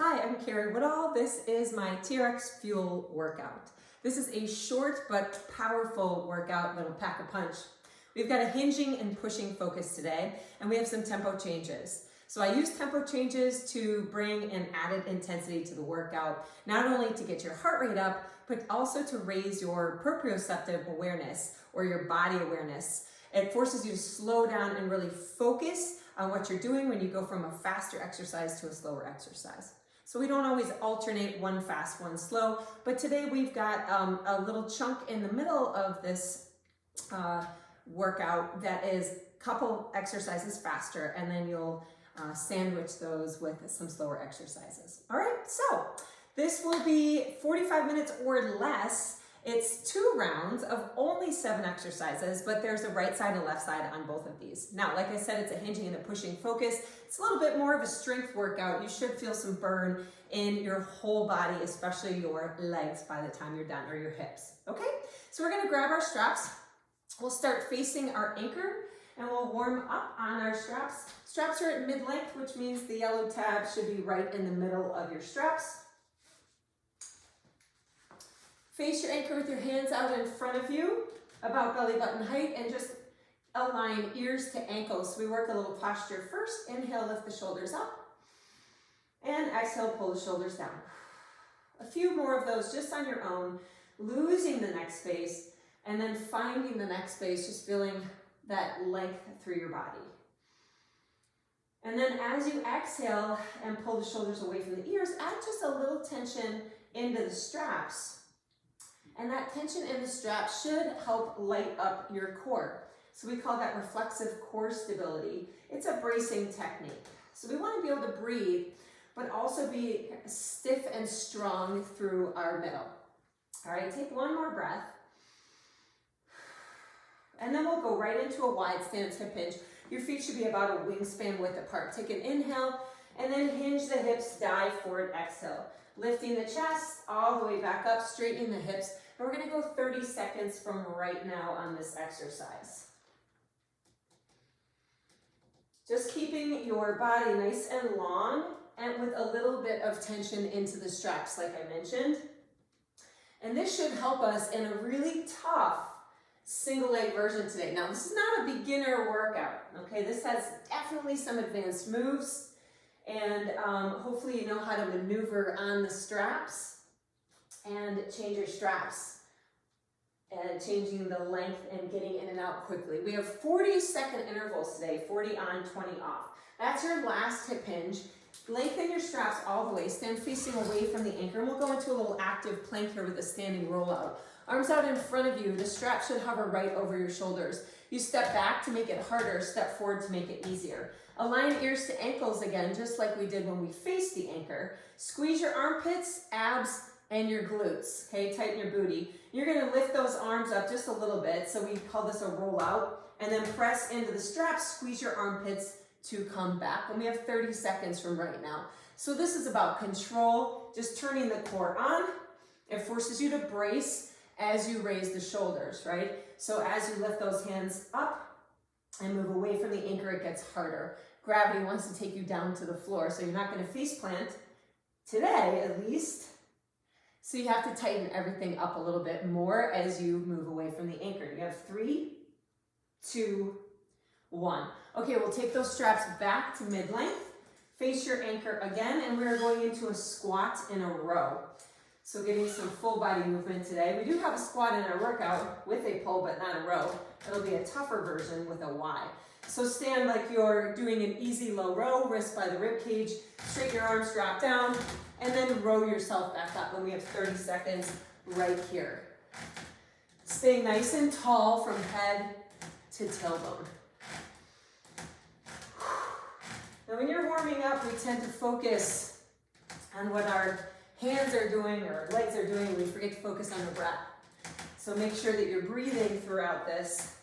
Hi, I'm Kari Woodall. This is my TRX fuel workout. This is a short but powerful workout that'll pack a punch. We've got a hinging and pushing focus today, and we have some tempo changes. So I use tempo changes to bring an added intensity to the workout, not only to get your heart rate up, but also to raise your proprioceptive awareness or your body awareness. It forces you to slow down and really focus on what you're doing when you go from a faster exercise to a slower exercise. So we don't always alternate one fast, one slow, but today we've got a little chunk in the middle of this workout that is a couple exercises faster, and then you'll sandwich those with some slower exercises. All right, so this will be 45 minutes or less. It's 2 rounds of only 7 exercises, but there's a right side and left side on both of these. Now, like I said, it's a hinging and a pushing focus. It's a little bit more of a strength workout. You should feel some burn in your whole body, especially your legs by the time you're done, or your hips, okay? So we're gonna grab our straps. We'll start facing our anchor, and we'll warm up on our straps. Straps are at mid-length, which means the yellow tab should be right in the middle of your straps. Face your anchor with your hands out in front of you, about belly button height, and just align ears to ankles. So we work a little posture first. Inhale, lift the shoulders up, and exhale, pull the shoulders down. A few more of those just on your own, losing the neck space, and then finding the neck space, just feeling that length through your body. And then as you exhale and pull the shoulders away from the ears, add just a little tension into the straps. And that tension in the straps should help light up your core. So we call that reflexive core stability. It's a bracing technique. So we want to be able to breathe, but also be stiff and strong through our middle. All right, take one more breath. And then we'll go right into a wide stance hip hinge. Your feet should be about a wingspan width apart. Take an inhale, and then hinge the hips, dive forward, exhale. Lifting the chest all the way back up, straightening the hips. And we're gonna go 30 seconds from right now on this exercise. Just keeping your body nice and long and with a little bit of tension into the straps, like I mentioned. And this should help us in a really tough single leg version today. Now, this is not a beginner workout, okay? This has definitely some advanced moves. And hopefully you know how to maneuver on the straps and change your straps and changing the length and getting in and out quickly. We have 40-second intervals today, 40 on, 20 off. That's your last hip hinge. Lengthen your straps all the way, stand facing away from the anchor, and we'll go into a little active plank here with a standing rollout. Arms out in front of you, the strap should hover right over your shoulders. You step back to make it harder, step forward to make it easier. Align ears to ankles again, just like we did when we faced the anchor. Squeeze your armpits, abs, and your glutes, okay? Tighten your booty. You're gonna lift those arms up just a little bit, so we call this a rollout, and then press into the straps, squeeze your armpits to come back. And we have 30 seconds from right now. So this is about control, just turning the core on. It forces you to brace as you raise the shoulders, right? So as you lift those hands up and move away from the anchor, it gets harder. Gravity wants to take you down to the floor, so you're not going to face plant today, at least. So you have to tighten everything up a little bit more as you move away from the anchor. You have 3, 2, 1. Okay, we'll take those straps back to mid-length. Face your anchor again, and we're going into a squat in a row. So getting some full body movement today. We do have a squat in our workout with a pull, but not a row. It'll be a tougher version with a Y. So stand like you're doing an easy low row, wrist by the rib cage, straighten your arms, drop down, and then row yourself back up. And we have 30 seconds right here. Stay nice and tall from head to tailbone. Now when you're warming up, we tend to focus on what our hands are doing or legs are doing. We forget to focus on the breath. So make sure that you're breathing throughout this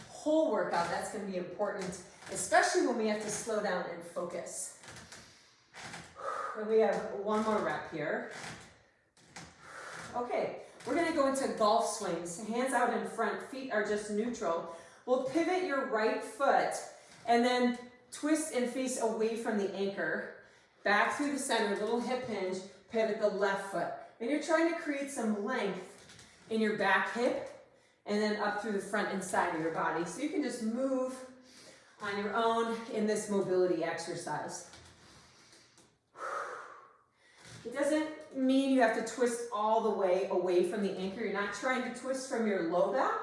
whole workout. That's going to be important, especially when we have to slow down and focus. And we have one more rep here. Okay, we're going to go into golf swings. Hands out in front, feet are just neutral. We'll pivot your right foot and then twist and face away from the anchor. back through the center, little hip hinge, pivot the left foot. And you're trying to create some length in your back hip and then up through the front and side of your body. So you can just move on your own in this mobility exercise. It doesn't mean you have to twist all the way away from the anchor. You're not trying to twist from your low back.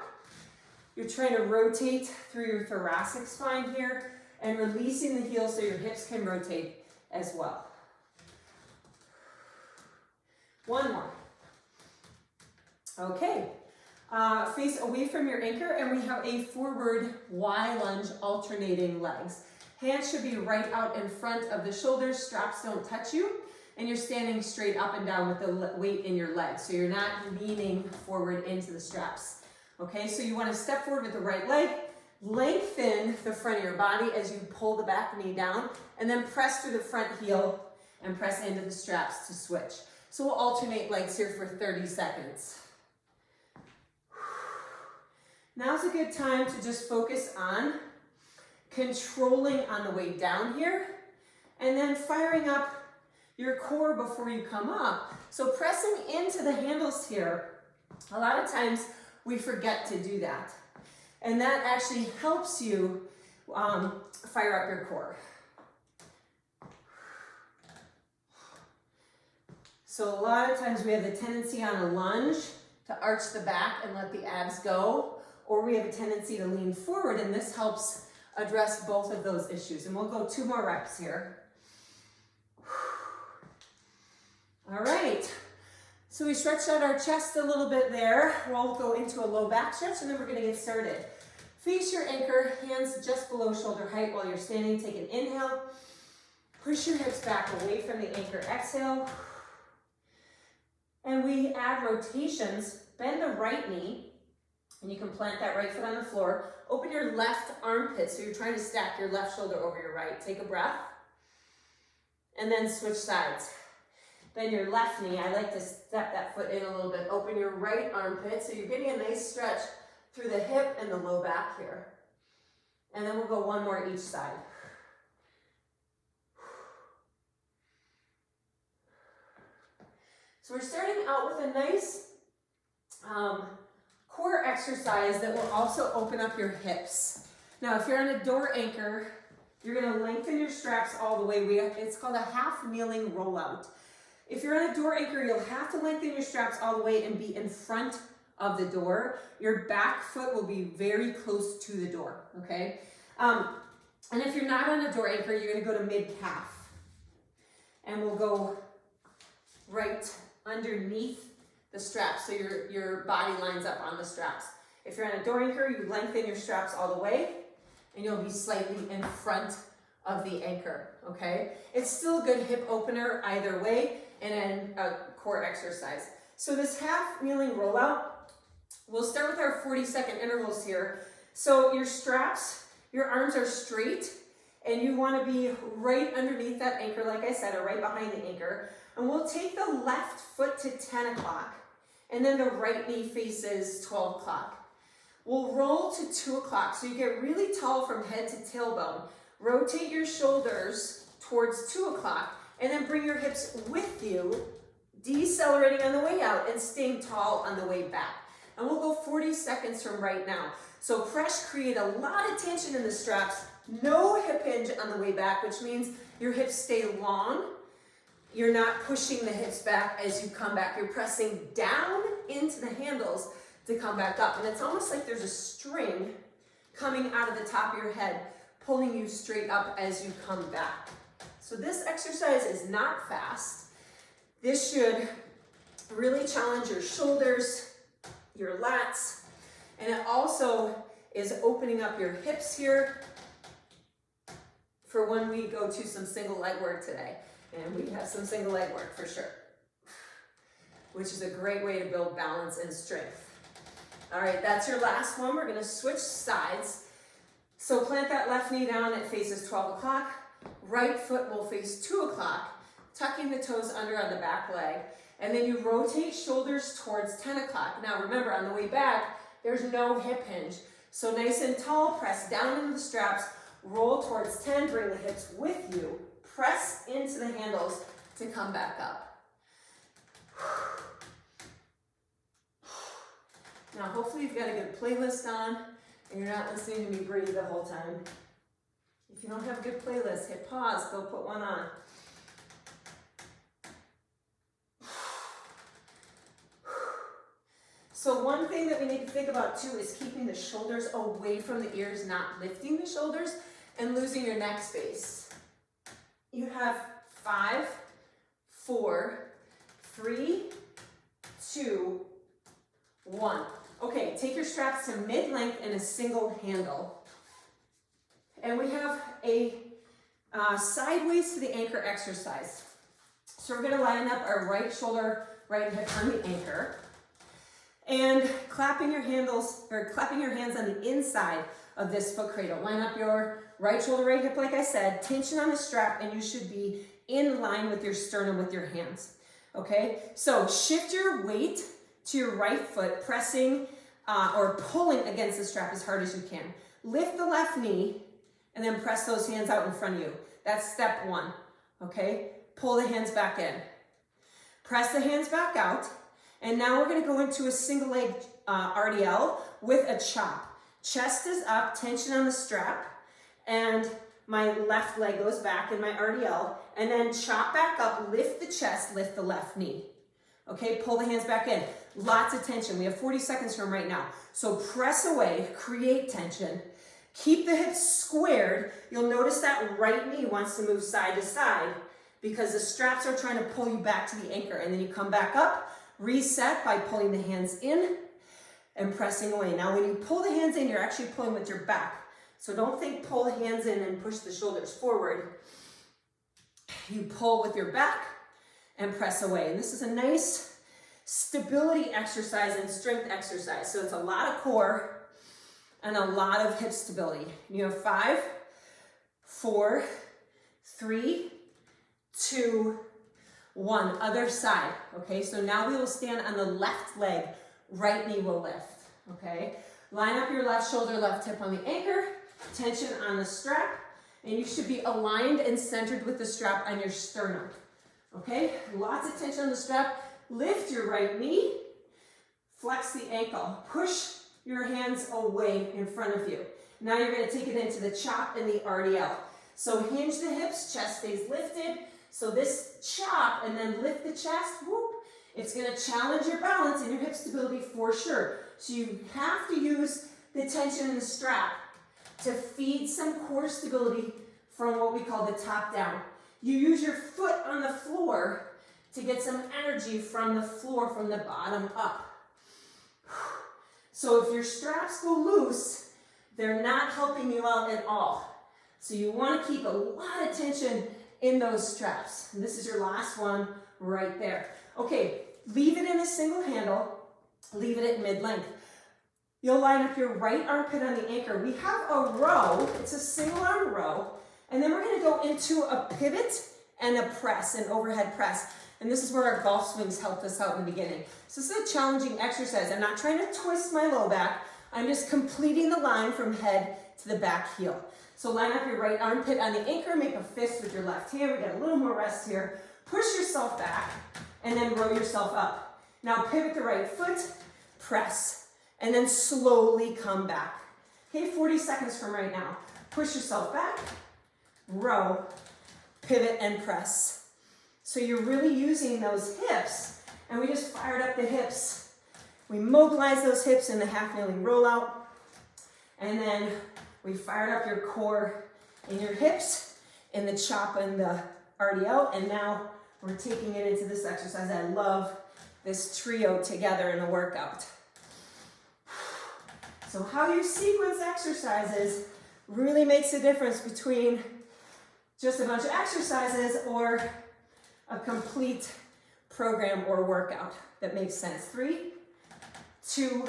You're trying to rotate through your thoracic spine here and releasing the heels so your hips can rotate as well. One more. Okay. Face away from your anchor, and we have a forward Y lunge alternating legs. Hands should be right out in front of the shoulders, straps don't touch you, and you're standing straight up and down with the weight in your legs, so you're not leaning forward into the straps. Okay, so you want to step forward with the right leg, lengthen the front of your body as you pull the back knee down, and then press through the front heel and press into the straps to switch. So we'll alternate legs here for 30 seconds. Now's a good time to just focus on controlling on the way down here and then firing up your core before you come up. So pressing into the handles here, a lot of times we forget to do that. And that actually helps you fire up your core. So a lot of times we have the tendency on a lunge to arch the back and let the abs go, or we have a tendency to lean forward, and this helps address both of those issues. And we'll go 2 more reps here. All right, so we stretched out our chest a little bit there. We'll go into a low back stretch, and then we're gonna get started. Face your anchor, hands just below shoulder height while you're standing. Take an inhale, push your hips back away from the anchor, exhale. And we add rotations, bend the right knee, and you can plant that right foot on the floor. Open your left armpit, so you're trying to stack your left shoulder over your right. Take a breath, and then switch sides. Then your left knee, I like to step that foot in a little bit. Open your right armpit, so you're getting a nice stretch through the hip and the low back here. And then we'll go 1 more each side. So we're starting out with a nice core exercise that will also open up your hips. Now, if you're on a door anchor, you're gonna lengthen your straps all the way. It's called a half kneeling rollout. If you're on a door anchor, you'll have to lengthen your straps all the way and be in front of the door. Your back foot will be very close to the door, okay? And if you're not on a door anchor, you're gonna go to mid-calf. And we'll go right underneath the straps, so your body lines up on the straps. If you're on a door anchor, you lengthen your straps all the way, and you'll be slightly in front of the anchor, okay? It's still a good hip opener either way, and then a core exercise. So this half kneeling rollout, we'll start with our 40-second intervals here. So your straps, your arms are straight, and you want to be right underneath that anchor, like I said, or right behind the anchor. And we'll take the left foot to 10 o'clock, and then the right knee faces 12 o'clock. We'll roll to 2 o'clock, so you get really tall from head to tailbone. Rotate your shoulders towards 2 o'clock, and then bring your hips with you, decelerating on the way out and staying tall on the way back. And we'll go 40 seconds from right now. So press, create a lot of tension in the straps, no hip hinge on the way back, which means your hips stay long. You're not pushing the hips back as you come back. You're pressing down into the handles to come back up. And it's almost like there's a string coming out of the top of your head, pulling you straight up as you come back. So this exercise is not fast. This should really challenge your shoulders, your lats, and it also is opening up your hips here for when we go to some single leg work today. And we have some single leg work for sure, which is a great way to build balance and strength. All right, that's your last one. We're gonna switch sides. So plant that left knee down, it faces 12 o'clock. Right foot will face 2 o'clock, tucking the toes under on the back leg. And then you rotate shoulders towards 10 o'clock. Now remember, on the way back, there's no hip hinge. So nice and tall, press down into the straps, roll towards 10, bring the hips with you, press into the handles to come back up. Now, hopefully you've got a good playlist on and you're not listening to me breathe the whole time. If you don't have a good playlist, hit pause, go put one on. So one thing that we need to think about too is keeping the shoulders away from the ears, not lifting the shoulders and losing your neck space. You have 5, 4, 3, 2, 1. Okay, take your straps to mid-length in a single handle. And we have a sideways to the anchor exercise. So we're gonna line up our right shoulder, right hip on the anchor. And clapping your hands on the inside of this foot cradle. Line up your right shoulder, right hip, like I said, tension on the strap, and you should be in line with your sternum with your hands. Okay, so shift your weight to your right foot, pressing or pulling against the strap as hard as you can. Lift the left knee and then press those hands out in front of you. That's step 1, okay? Pull the hands back in. Press the hands back out. And now we're gonna go into a single leg RDL with a chop. Chest is up, tension on the strap, and my left leg goes back in my RDL, and then chop back up, lift the chest, lift the left knee. Okay, pull the hands back in. Lots of tension. We have 40 seconds from right now. So press away, create tension. Keep the hips squared. You'll notice that right knee wants to move side to side because the straps are trying to pull you back to the anchor, and then you come back up. Reset by pulling the hands in and pressing away. Now when you pull the hands in, you're actually pulling with your back. So don't think pull the hands in and push the shoulders forward. You pull with your back and press away. And this is a nice stability exercise and strength exercise. So it's a lot of core and a lot of hip stability. You have 5, 4, 3, 2, 1, other side, okay? So now we will stand on the left leg, right knee will lift, okay? Line up your left shoulder, left hip on the anchor, tension on the strap, and you should be aligned and centered with the strap on your sternum, okay? Lots of tension on the strap. Lift your right knee, flex the ankle, push your hands away in front of you. Now you're gonna take it into the chop and the RDL. So hinge the hips, chest stays lifted. So this chop and then lift the chest, whoop, it's gonna challenge your balance and your hip stability for sure. So you have to use the tension in the strap to feed some core stability from what we call the top down. You use your foot on the floor to get some energy from the floor, from the bottom up. So if your straps go loose, they're not helping you out at all. So you wanna keep a lot of tension in those straps. And this is your last one right there. Okay, leave it in a single handle, leave it at mid-length. You'll line up your right armpit on the anchor. We have a row, it's a single arm row, and then we're gonna go into a pivot and a press, an overhead press. And this is where our golf swings helped us out in the beginning. So this is a challenging exercise. I'm not trying to twist my low back, I'm just completing the line from head to the back heel. So line up your right armpit on the anchor, make a fist with your left hand. We got a little more rest here. Push yourself back and then row yourself up. Now pivot the right foot, press, and then slowly come back. Okay, 40 seconds from right now. Push yourself back, row, pivot, and press. So you're really using those hips, and we just fired up the hips. We mobilized those hips in the half kneeling rollout, and then we fired up your core in your hips, in the chop and the RDL, and now we're taking it into this exercise. I love this trio together in a workout. So how you sequence exercises really makes a difference between just a bunch of exercises or a complete program or workout that makes sense. 3, 2,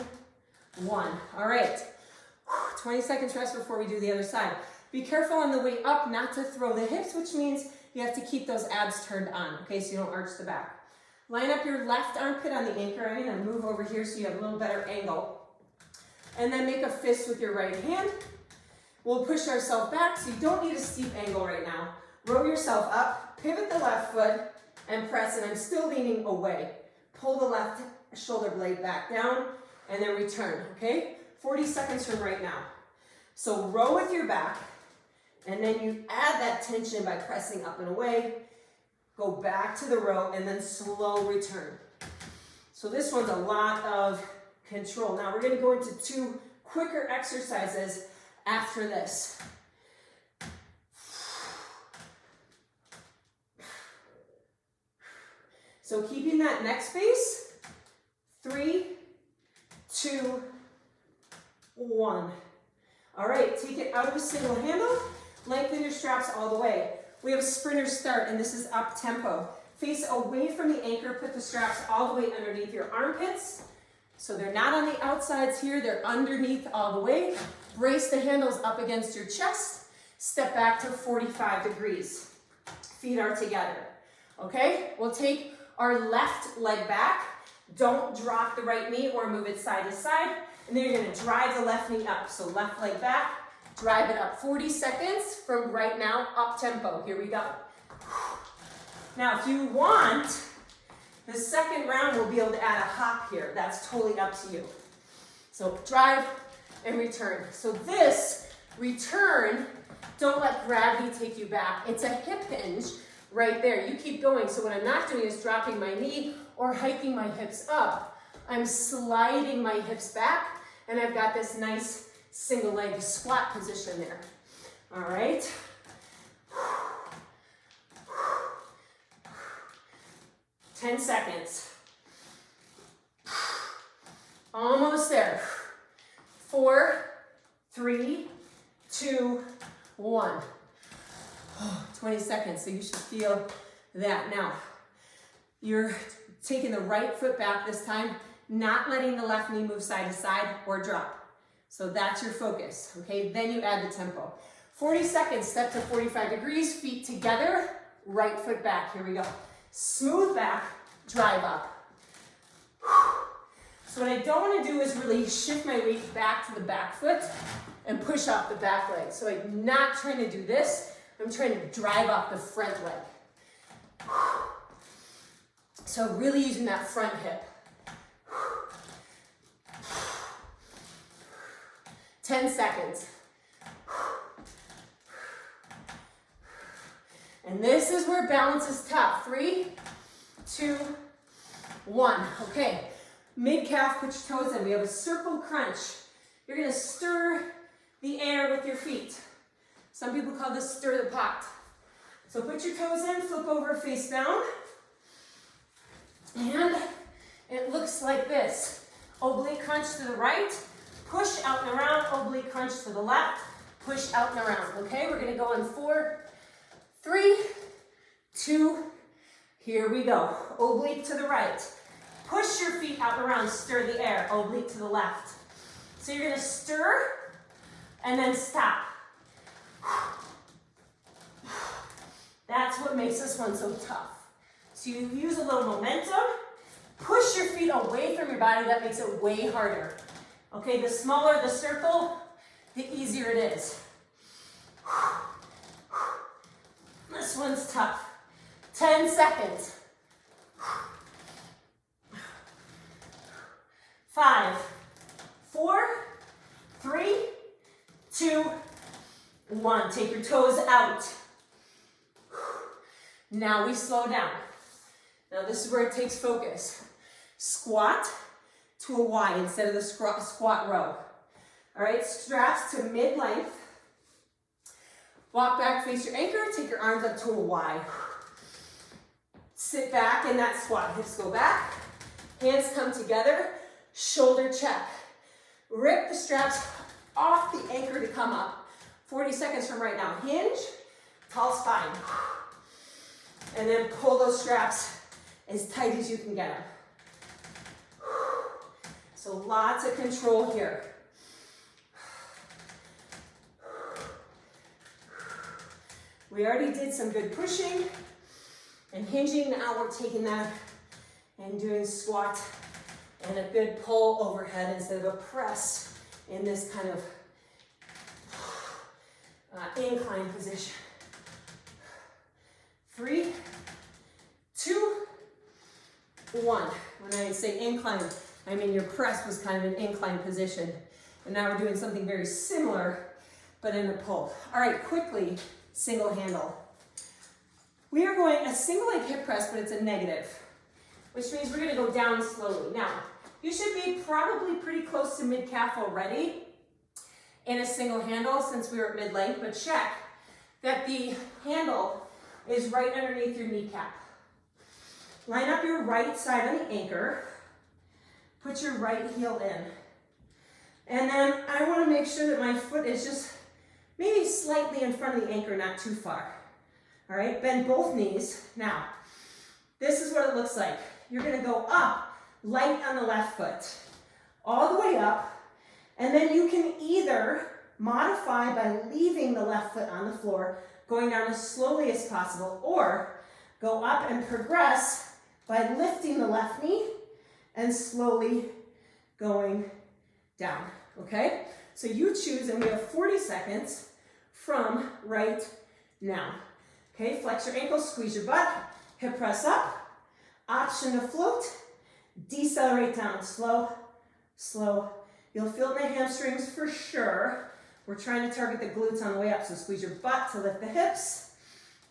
1. All right. 20 seconds rest before we do the other side. Be careful on the way up not to throw the hips, which means you have to keep those abs turned on, okay, so you don't arch the back. Line up your left armpit on the anchor. I'm gonna move over here so you have a little better angle. And then make a fist with your right hand. We'll push ourselves back, so you don't need a steep angle right now. row yourself up, pivot the left foot, and press, and I'm still leaning away. Pull the left shoulder blade back down, and then return, okay? 40 seconds from right now. So row with your back, and then you add that tension by pressing up and away. Go back to the row, and then slow return. So this one's a lot of control. Now we're gonna go into 2 quicker exercises after this. So keeping that neck space, 3, 2, 1. All right, take it out of a single handle, lengthen your straps all the way. We have a sprinter start, and this is up tempo. Face away from the anchor, put the straps all the way underneath your armpits. So they're not on the outsides here, they're underneath all the way. Brace the handles up against your chest. Step back to 45 degrees. Feet are together, okay? We'll take our left leg back. Don't drop the right knee or move it side to side. And then you're gonna drive the left knee up. So left leg back, drive it up. 40 seconds from right now, up tempo. Here we go. Now, if you want, the second round we'll be able to add a hop here. That's totally up to you. So drive and return. So this return, don't let gravity take you back. It's a hip hinge right there. You keep going. So what I'm not doing is dropping my knee or hiking my hips up. I'm sliding my hips back, and I've got this nice single leg squat position there. All right. 10 seconds. Almost there. 4, 3, 2, 1. 20 seconds, so you should feel that. Now, you're taking the right foot back this time, not letting the left knee move side to side or drop. So that's your focus, okay? Then you add the tempo. 40 seconds, step to 45 degrees, feet together, right foot back. Here we go. Smooth back, drive up. So what I don't want to do is really shift my weight back to the back foot and push off the back leg. So I'm not trying to do this. I'm trying to drive off the front leg. So really using that front hip. 10 seconds. And this is where balance is tough. 3, 2, 1. Okay, mid-calf, put your toes in. We have a circle crunch. You're gonna stir the air with your feet. Some people call this stir the pot. So put your toes in, flip over, face down. And it looks like this. Oblique crunch to the right, push out and around, oblique crunch to the left, push out and around. Okay, we're gonna go in 4, 3, 2, here we go. Oblique to the right. Push your feet out and around, stir the air, oblique to the left. So you're gonna stir and then stop. That's what makes this one so tough. So you use a little momentum, push your feet away from your body, that makes it way harder. Okay, the smaller the circle, the easier it is. This one's tough. 10 seconds. 5, 4, 3, 2, 1. Take your toes out. Now we slow down. Now this is where it takes focus. Squat to a Y instead of the squat row. All right, straps to mid-length. Walk back, face your anchor, take your arms up to a Y. Sit back in that squat. Hips go back, hands come together, shoulder check. Rip the straps off the anchor to come up. 40 seconds from right now. Hinge, tall spine. And then pull those straps as tight as you can get them. So lots of control here. We already did some good pushing and hinging. Now we're taking that and doing squat and a good pull overhead instead of a press in this kind of incline position. 3, 2, 1. When I say incline, I mean your press was kind of an incline position. And now we're doing something very similar, but in a pull. All right, quickly, single handle. We are going a single leg hip press, but it's a negative, which means we're gonna go down slowly. Now, you should be probably pretty close to mid-calf already in a single handle since we were at mid-length, but check that the handle is right underneath your kneecap. Line up your right side on the anchor. Put your right heel in. And then I want to make sure that my foot is just maybe slightly in front of the anchor, not too far. All right, bend both knees. Now, this is what it looks like. You're going to go up light on the left foot, all the way up, and then you can either modify by leaving the left foot on the floor, going down as slowly as possible, or go up and progress by lifting the left knee and slowly going down, okay? So you choose, and we have 40 seconds from right now. Okay, flex your ankles, squeeze your butt, hip press up, option to float, decelerate down, slow, slow. You'll feel it in the hamstrings for sure. We're trying to target the glutes on the way up, so squeeze your butt to lift the hips.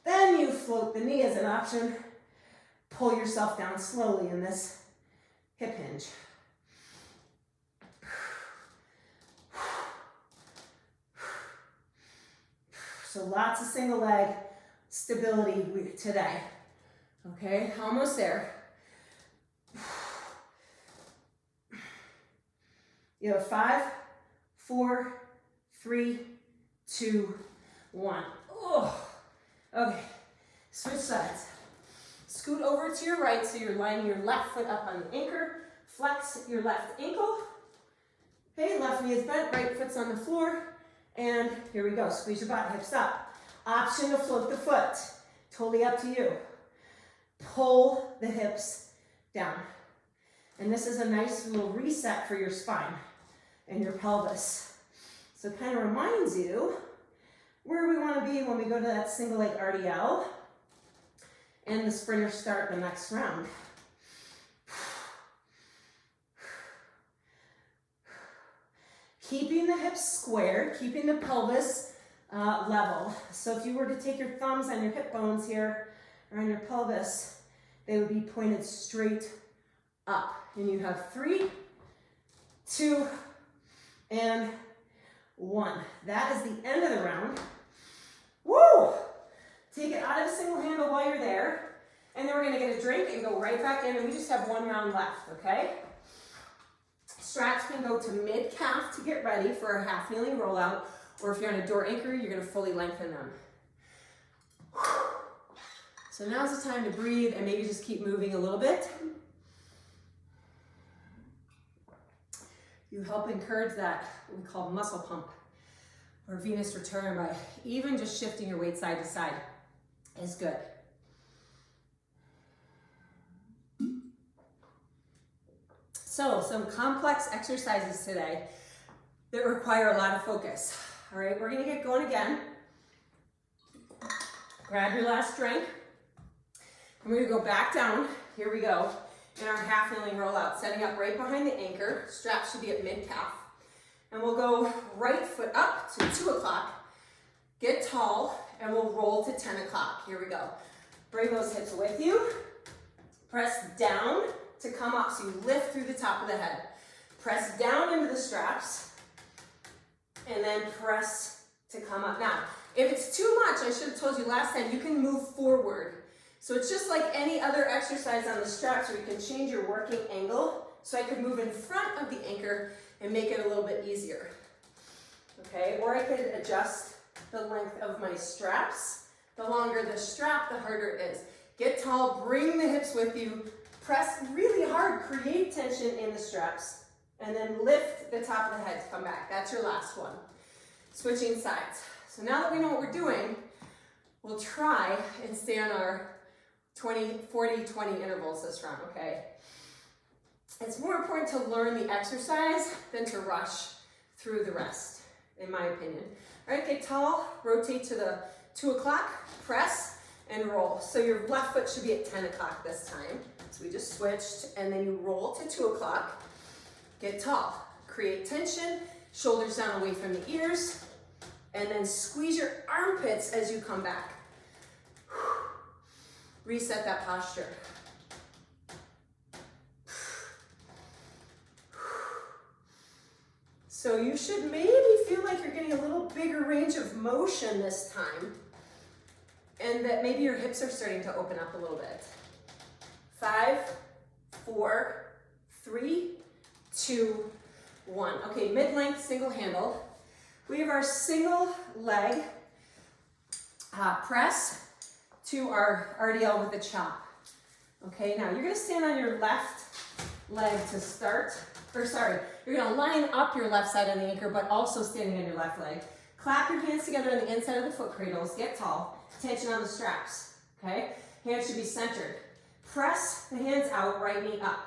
Then you float the knee as an option. Pull yourself down slowly in this hip hinge. So lots of single leg stability today. Okay, almost there. You have 5, 4, 3, 2, 1. Oh, okay, switch sides. Scoot over to your right so you're lining your left foot up on the anchor. Flex your left ankle. Okay, left knee is bent, right foot's on the floor. And here we go, squeeze your butt, hips up. Option to float the foot, totally up to you. Pull the hips down. And this is a nice little reset for your spine and your pelvis. So it kind of reminds you where we want to be when we go to that single leg RDL and the sprinters start the next round. Keeping the hips squared, keeping the pelvis level. So if you were to take your thumbs on your hip bones here, or on your pelvis, they would be pointed straight up. And you have 3, 2, and 1. That is the end of the round. Woo! Take it out of a single handle while you're there. And then we're gonna get a drink and go right back in, and we just have 1 round left, okay? Straps can go to mid-calf to get ready for a half kneeling rollout, or if you're on a door anchor, you're gonna fully lengthen them. So now's the time to breathe and maybe just keep moving a little bit. You help encourage that, what we call muscle pump, or venous return, by even just shifting your weight side to side is good. So, some complex exercises today that require a lot of focus. All right, we're gonna get going again. Grab your last drink. I'm gonna go back down. Here we go. In our half kneeling rollout, setting up right behind the anchor. Straps should be at mid-calf. And we'll go right foot up to 2 o'clock. Get tall, and we'll roll to 10 o'clock. Here we go. Bring those hips with you. Press down to come up, so you lift through the top of the head. Press down into the straps, and then press to come up. Now, if it's too much, I should have told you last time, you can move forward. So it's just like any other exercise on the straps where you can change your working angle. So I could move in front of the anchor and make it a little bit easier. Okay, or I could adjust the length of my straps. The longer the strap, the harder it is. Get tall, bring the hips with you, press really hard, create tension in the straps, and then lift the top of the head to come back. That's your last one. Switching sides. So now that we know what we're doing, we'll try and stay on our 40-20 intervals this round, okay? It's more important to learn the exercise than to rush through the rest, in my opinion. All right, get tall, rotate to the 2 o'clock, press, and roll. So your left foot should be at 10 o'clock this time. So we just switched, and then you roll to 2 o'clock. Get tall, create tension, shoulders down away from the ears, and then squeeze your armpits as you come back. Reset that posture. So you should maybe feel like you're getting a little bigger range of motion this time, and that maybe your hips are starting to open up a little bit. 5, 4, 3, 2, 1. Okay, mid-length single handle. We have our single leg press to our RDL with a chop. Okay, now you're gonna stand on your left leg to start. You're gonna line up your left side on the anchor, but also standing on your left leg. Clap your hands together on the inside of the foot cradles, get tall, tension on the straps, okay? Hands should be centered. Press the hands out, right knee up.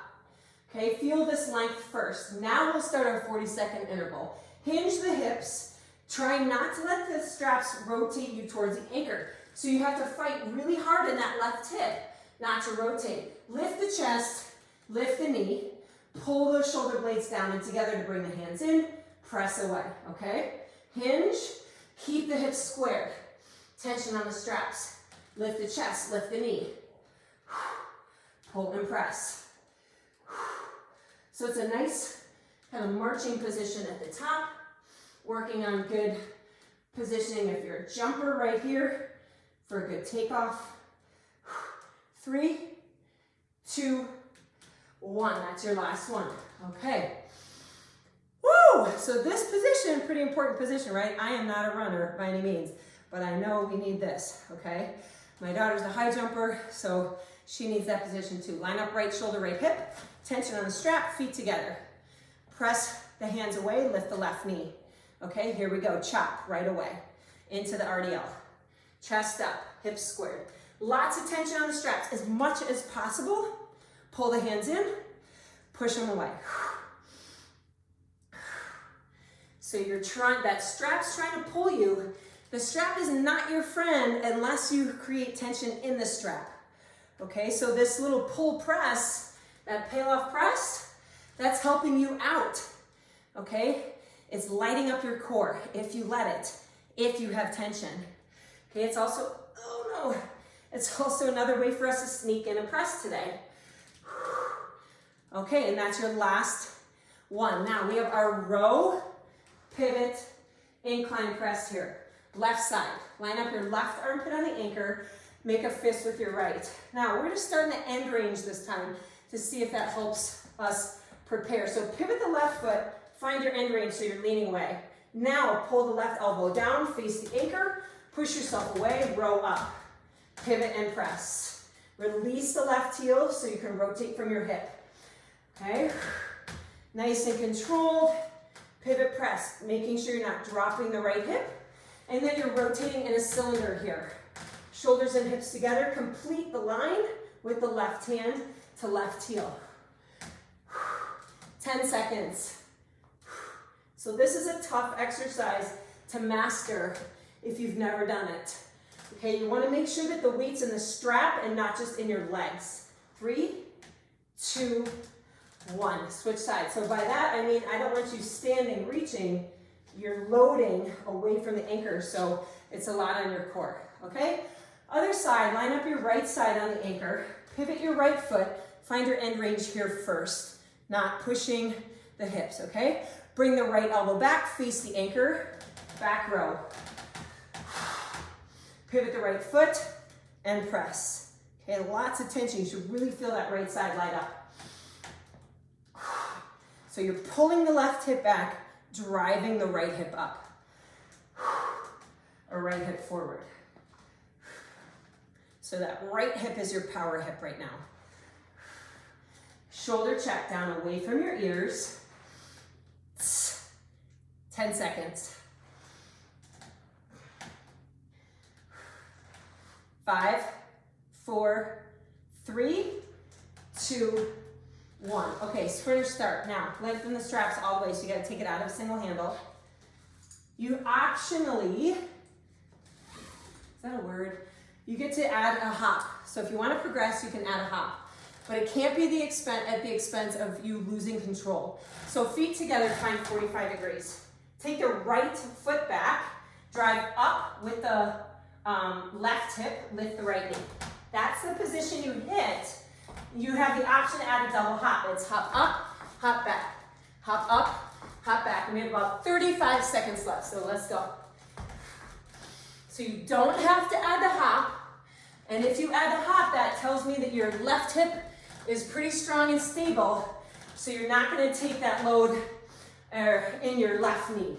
Okay, feel this length first. Now we'll start our 40-second interval. Hinge the hips, try not to let the straps rotate you towards the anchor. So you have to fight really hard in that left hip, not to rotate. Lift the chest, lift the knee, pull those shoulder blades down and together to bring the hands in, press away, okay? Hinge, keep the hips squared. Tension on the straps. Lift the chest, lift the knee. Pull and press. So it's a nice kind of marching position at the top, working on good positioning if you're a jumper right here for a good takeoff. 3, 2, 1, that's your last one. Okay. Woo! So this position, pretty important position, right? I am not a runner by any means, but I know we need this, okay? My daughter's a high jumper, so she needs that position too. Line up right shoulder, right hip, tension on the strap, feet together. Press the hands away, lift the left knee. Okay, here we go, chop right away into the RDL. Chest up, hips squared. Lots of tension on the straps, as much as possible. Pull the hands in, push them away. So you're trying, that strap's trying to pull you. The strap is not your friend unless you create tension in the strap. Okay, so this little pull press, that peel off press, that's helping you out. Okay, it's lighting up your core if you let it, if you have tension. Okay, it's also, oh no, it's also another way for us to sneak in a press today. Okay, and that's your last one. Now we have our row, pivot, incline press here. Left side, line up your left armpit on the anchor, make a fist with your right. Now we're gonna start in the end range this time to see if that helps us prepare. So pivot the left foot, find your end range so you're leaning away. Now pull the left elbow down, face the anchor, push yourself away, row up. Pivot and press. Release the left heel so you can rotate from your hip. Okay, nice and controlled. Pivot press, making sure you're not dropping the right hip. And then you're rotating in a cylinder here. Shoulders and hips together, complete the line with the left hand to left heel. 10 seconds. So this is a tough exercise to master if you've never done it. Okay, you want to make sure that the weight's in the strap and not just in your legs. 3, 2, 1. Switch sides. So by that, I mean, I don't want you standing, reaching. You're loading away from the anchor, so it's a lot on your core, okay? Other side, line up your right side on the anchor, pivot your right foot, find your end range here first, not pushing the hips, okay? Bring the right elbow back, face the anchor, back row. Pivot the right foot and press. Okay, lots of tension. You should really feel that right side light up. So you're pulling the left hip back, driving the right hip up, or right hip forward. So that right hip is your power hip right now. Shoulder check down away from your ears. 10 seconds. 5, 4, 3, 2, 1. Okay, sprinter start. Now, lengthen the straps all the way, so you gotta take it out of single handle. You optionally, is that a word? you get to add a hop. So if you want to progress, you can add a hop. But it can't be at the expense of you losing control. So feet together, find 45 degrees. Take the right foot back, drive up with the left hip, lift the right knee. That's the position you hit. You have the option to add a double hop. It's hop up, hop back, hop up, hop back. And we have about 35 seconds left, so let's go. So you don't have to add the hop. And if you add the hop, that tells me that your left hip is pretty strong and stable, so you're not going to take that load in your left knee.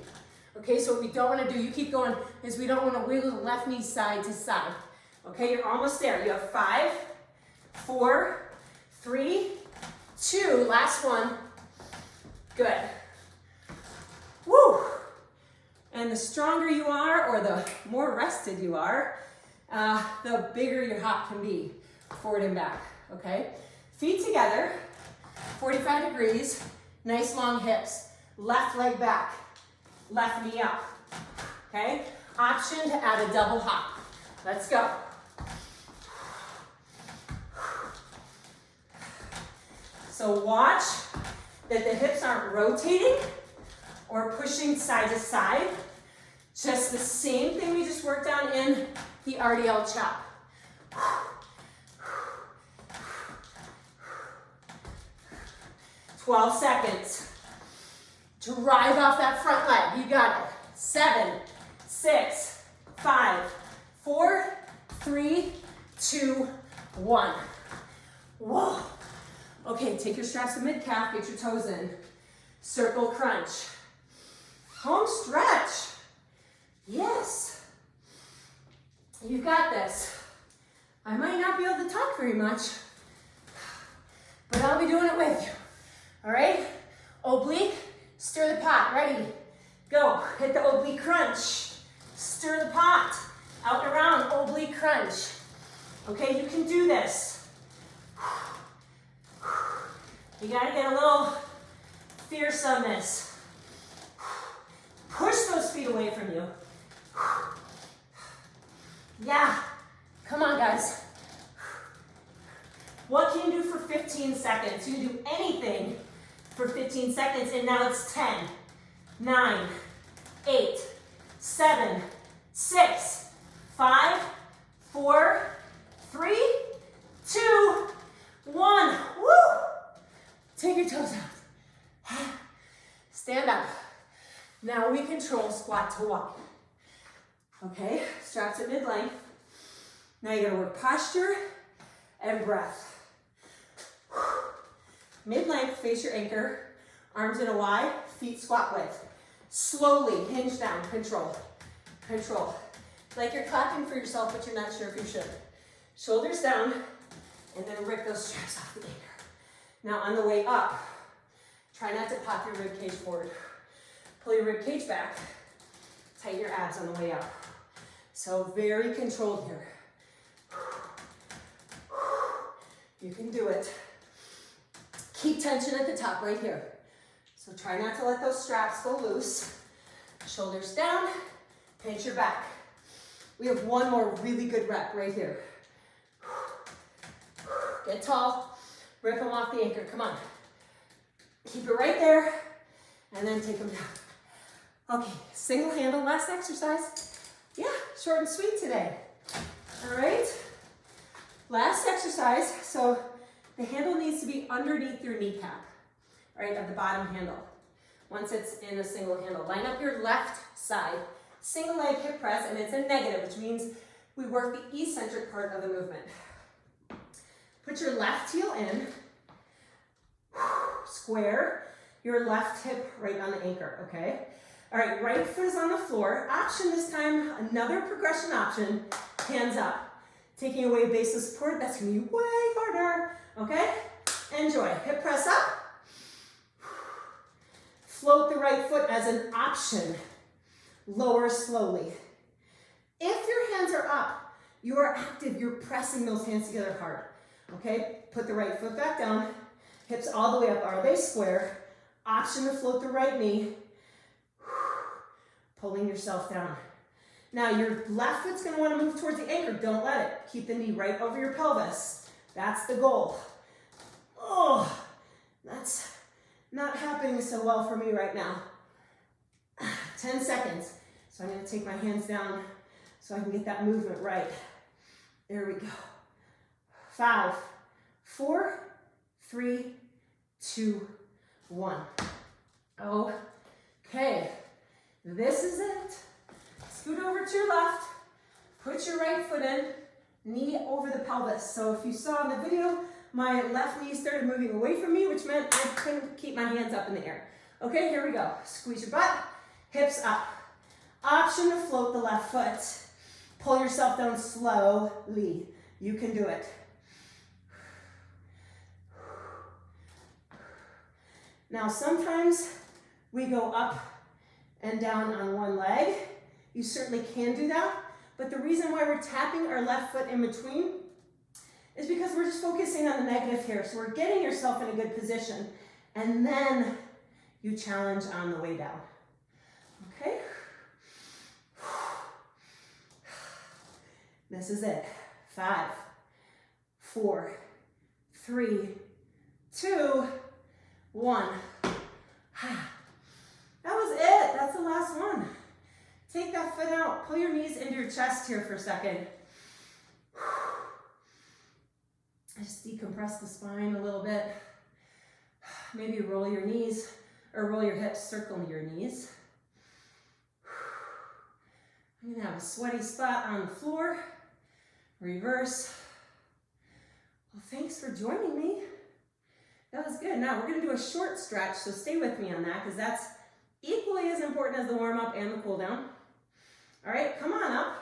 Okay, so what we don't want to do, you keep going, is we don't want to wiggle the left knee side to side. Okay, you're almost there. You have 5, 4, 3, 2, last one. Good. Woo! And the stronger you are, or the more rested you are, the bigger your hop can be, forward and back, okay? Feet together, 45 degrees, nice long hips. Left leg back, left knee up, okay? Option to add a double hop. Let's go. So watch that the hips aren't rotating or pushing side to side. Just the same thing we just worked on in the RDL chop. 12 seconds. Drive off that front leg. You got it. 7, 6, 5, 4, 3, 2, 1. Whoa. Okay, take your straps to mid-calf, get your toes in. Circle crunch. Home stretch. Yes. You've got this. I might not be able to talk very much, but I'll be doing it with you. All right? Oblique, stir the pot. Ready? Go. Hit the oblique crunch. Stir the pot. Out and around, oblique crunch. Okay, you can do this. You gotta get a little fearsomeness. Push those feet away from you. Yeah. Come on, guys. What can you do for 15 seconds? You can do anything for 15 seconds, and now it's 10, 9, 8, 7, 6, 5, 4, 3, 2, 1. Woo! Take your toes out. Stand up. Now we control squat to walk. Okay, straps at mid-length. Now you gotta work posture and breath. Mid-length, face your anchor. Arms in a Y, feet squat width. Slowly hinge down, control, control. Like you're clapping for yourself, but you're not sure if you should. Shoulders down, and then rip those straps off the anchor. Now on the way up, try not to pop your rib cage forward. Pull your rib cage back, tighten your abs on the way up. So very controlled here. You can do it. Keep tension at the top right here. So try not to let those straps go loose. Shoulders down, pinch your back. We have one more really good rep right here. Get tall, rip them off the anchor, come on. Keep it right there, and then take them down. Okay, single handle, last exercise. Yeah, short and sweet today. All right, last exercise. So the handle needs to be underneath your kneecap, right, at the bottom handle. Once it's in a single handle, line up your left side, single leg hip press, and it's a negative, which means we work the eccentric part of the movement. Put your left heel in, square your left hip right on the anchor, okay? All right, right foot is on the floor. Option this time, another progression option, hands up. Taking away base of support, that's gonna be way harder, okay? Enjoy, hip press up. Float the right foot as an option. Lower slowly. If your hands are up, you are active, you're pressing those hands together hard, okay? Put the right foot back down, hips all the way up, are they square? Option to float the right knee. Pulling yourself down. Now your left foot's gonna wanna move towards the anchor. Don't let it. Keep the knee right over your pelvis. That's the goal. Oh, that's not happening so well for me right now. 10 seconds. So I'm gonna take my hands down so I can get that movement right. There we go. 5, 4, 3, 2, 1. Okay, this is it. Scoot over to your left, put your right foot in, knee over the pelvis. So if you saw in the video, my left knee started moving away from me, which meant I couldn't keep my hands up in the air. Okay, here we go. Squeeze your butt, hips up. Option to float the left foot. Pull yourself down slowly. You can do it. Now sometimes we go up and down on one leg. You certainly can do that, but the reason why we're tapping our left foot in between is because we're just focusing on the negative here. So we're getting yourself in a good position, and then you challenge on the way down. Okay? This is it. 5, 4, 3, 2, 1. That was it. That's the last one. Take that foot out. Pull your knees into your chest here for a second. Just decompress the spine a little bit. Maybe roll your knees or roll your hips, circle your knees. I'm gonna have a sweaty spot on the floor. Reverse. Well, thanks for joining me. That was good. Now we're gonna do a short stretch, so stay with me on that because that's equally as important as the warm up and the cool down. All right, come on up.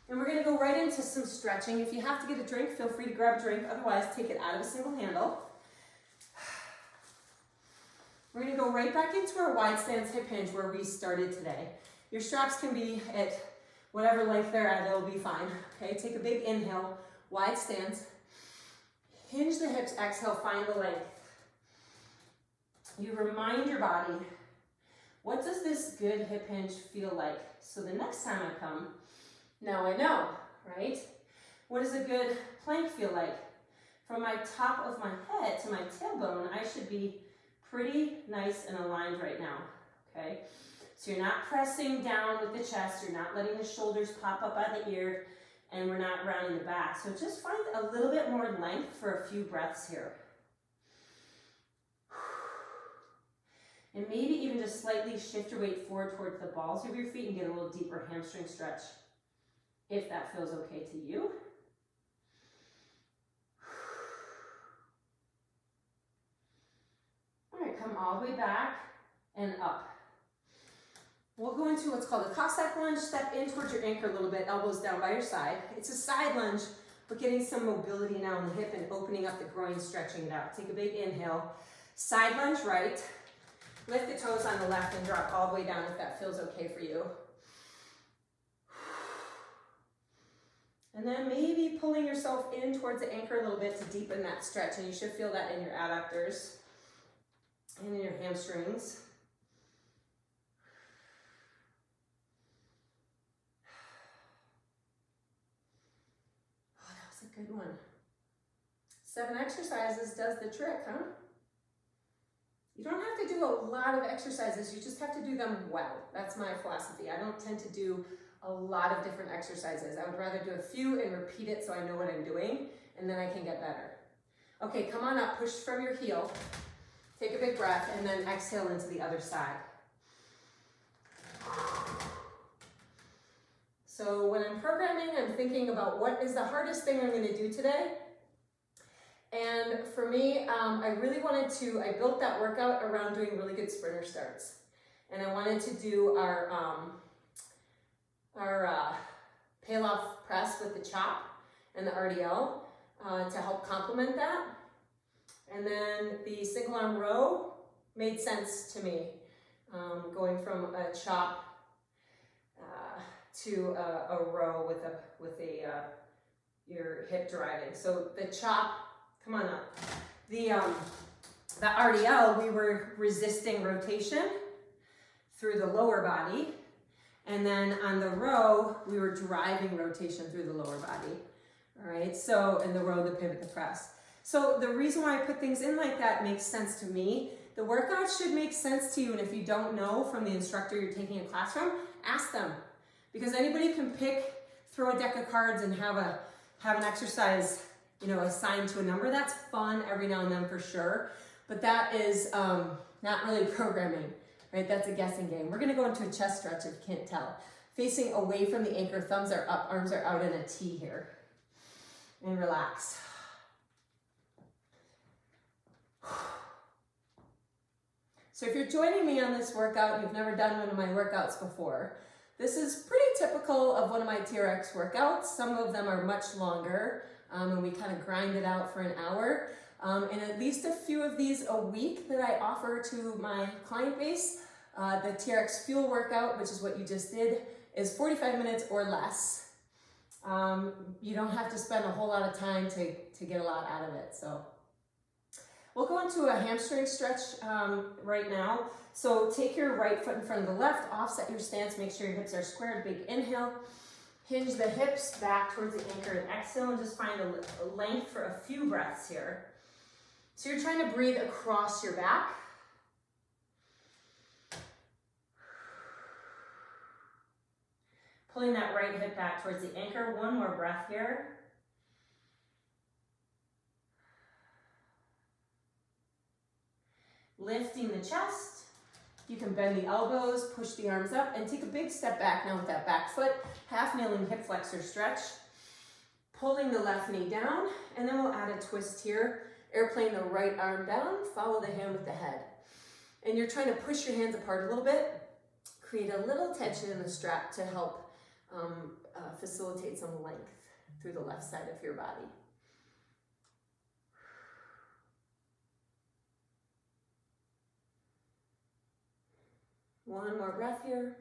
And we're gonna go right into some stretching. If you have to get a drink, feel free to grab a drink. Otherwise, take it out of a single handle. We're gonna go right back into our wide stance hip hinge where we started today. Your straps can be at whatever length they're at, it'll be fine. Okay, take a big inhale, wide stance. Hinge the hips, exhale, find the length. You remind your body, what does this good hip hinge feel like? So the next time I come, now I know, right? What does a good plank feel like? From my top of my head to my tailbone, I should be pretty nice and aligned right now, okay? So you're not pressing down with the chest, you're not letting the shoulders pop up out of the ear, and we're not rounding the back. So just find a little bit more length for a few breaths here. And maybe even just slightly shift your weight forward towards the balls of your feet and get a little deeper hamstring stretch, if that feels okay to you. All right, come all the way back and up. We'll go into what's called a Cossack lunge. Step in towards your anchor a little bit, elbows down by your side. It's a side lunge, but getting some mobility now in the hip and opening up the groin, stretching it out. Take a big inhale. Side lunge right. Lift the toes on the left and drop all the way down if that feels okay for you. And then maybe pulling yourself in towards the anchor a little bit to deepen that stretch. And you should feel that in your adductors and in your hamstrings. Good one. 7 exercises does the trick, huh? You don't have to do a lot of exercises, you just have to do them well. That's my philosophy. I don't tend to do a lot of different exercises. I would rather do a few and repeat it so I know what I'm doing, and then I can get better. Okay, come on up, push from your heel. Take a big breath, and then exhale into the other side. So when I'm programming, I'm thinking about what is the hardest thing I'm gonna do today. And for me, I built that workout around doing really good sprinter starts. And I wanted to do our Palloff press with the chop and the RDL to help complement that. And then the single arm row made sense to me, going from a chop to a row with your hip driving. So the chop, come on up. The RDL, we were resisting rotation through the lower body, And then on the row, we were driving rotation through the lower body. All right, so in the row, the pivot, the press. So the reason why I put things in like that makes sense to me. The workout should make sense to you, and if you don't know from the instructor you're taking a class from, ask them. Because anybody can throw a deck of cards and have an exercise, you know, assigned to a number. That's fun every now and then for sure, but that is not really programming, right? That's a guessing game. We're gonna go into a chest stretch if you can't tell. Facing away from the anchor, thumbs are up, arms are out in a T here. And relax. So if you're joining me on this workout and you've never done one of my workouts before, this is pretty typical of one of my TRX workouts. Some of them are much longer, and we kind of grind it out for an hour. And at least a few of these a week that I offer to my client base. The TRX fuel workout, which is what you just did, is 45 minutes or less. You don't have to spend a whole lot of time to get a lot out of it. So we'll go into a hamstring stretch right now. So take your right foot in front of the left, offset your stance, make sure your hips are squared, big inhale. Hinge the hips back towards the anchor and exhale, and just find a length for a few breaths here. So you're trying to breathe across your back. Pulling that right hip back towards the anchor. One more breath here. Lifting the chest. You can bend the elbows, push the arms up, and take a big step back now with that back foot. Half kneeling hip flexor stretch. Pulling the left knee down, and then we'll add a twist here. Airplane the right arm down, follow the hand with the head. And you're trying to push your hands apart a little bit. Create a little tension in the strap to help facilitate some length through the left side of your body. One more breath here.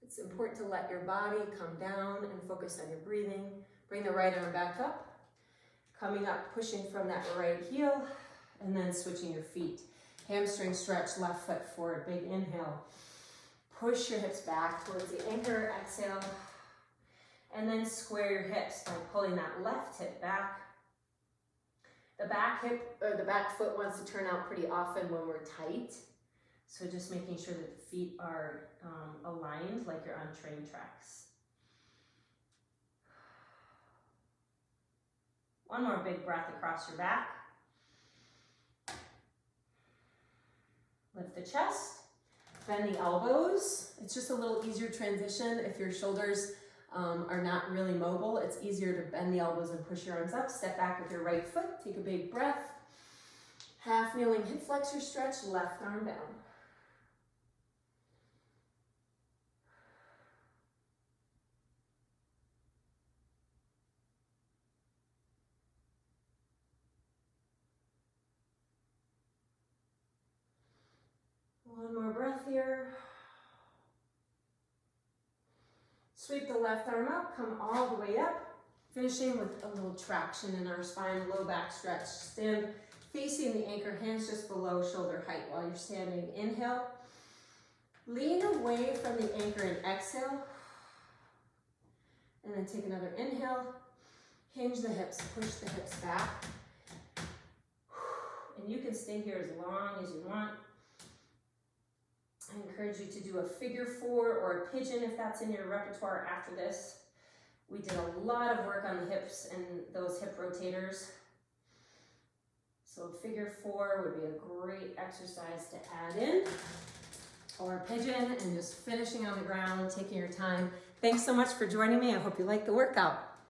It's important to let your body come down and focus on your breathing. Bring the right arm back up. Coming up, pushing from that right heel, and then switching your feet. Hamstring stretch, left foot forward, big inhale. Push your hips back towards the anchor, exhale. And then square your hips by pulling that left hip back. The back hip, or the back foot wants to turn out pretty often when we're tight. So just making sure that the feet are aligned like you're on train tracks. One more big breath across your back. Lift the chest, bend the elbows. It's just a little easier transition if your shoulders are not really mobile. It's easier to bend the elbows and push your arms up. Step back with your right foot, take a big breath. Half kneeling hip flexor stretch, left arm down. One more breath here. Sweep the left arm up, come all the way up, finishing with a little traction in our spine, low back stretch. Stand facing the anchor, hands just below shoulder height while you're standing. Inhale, lean away from the anchor and exhale. And then take another inhale, hinge the hips, push the hips back. And you can stay here as long as you want. I encourage you to do a figure four or a pigeon if that's in your repertoire after this. We did a lot of work on the hips and those hip rotators. So figure four would be a great exercise to add in. Or a pigeon, and just finishing on the ground, taking your time. Thanks so much for joining me. I hope you like the workout.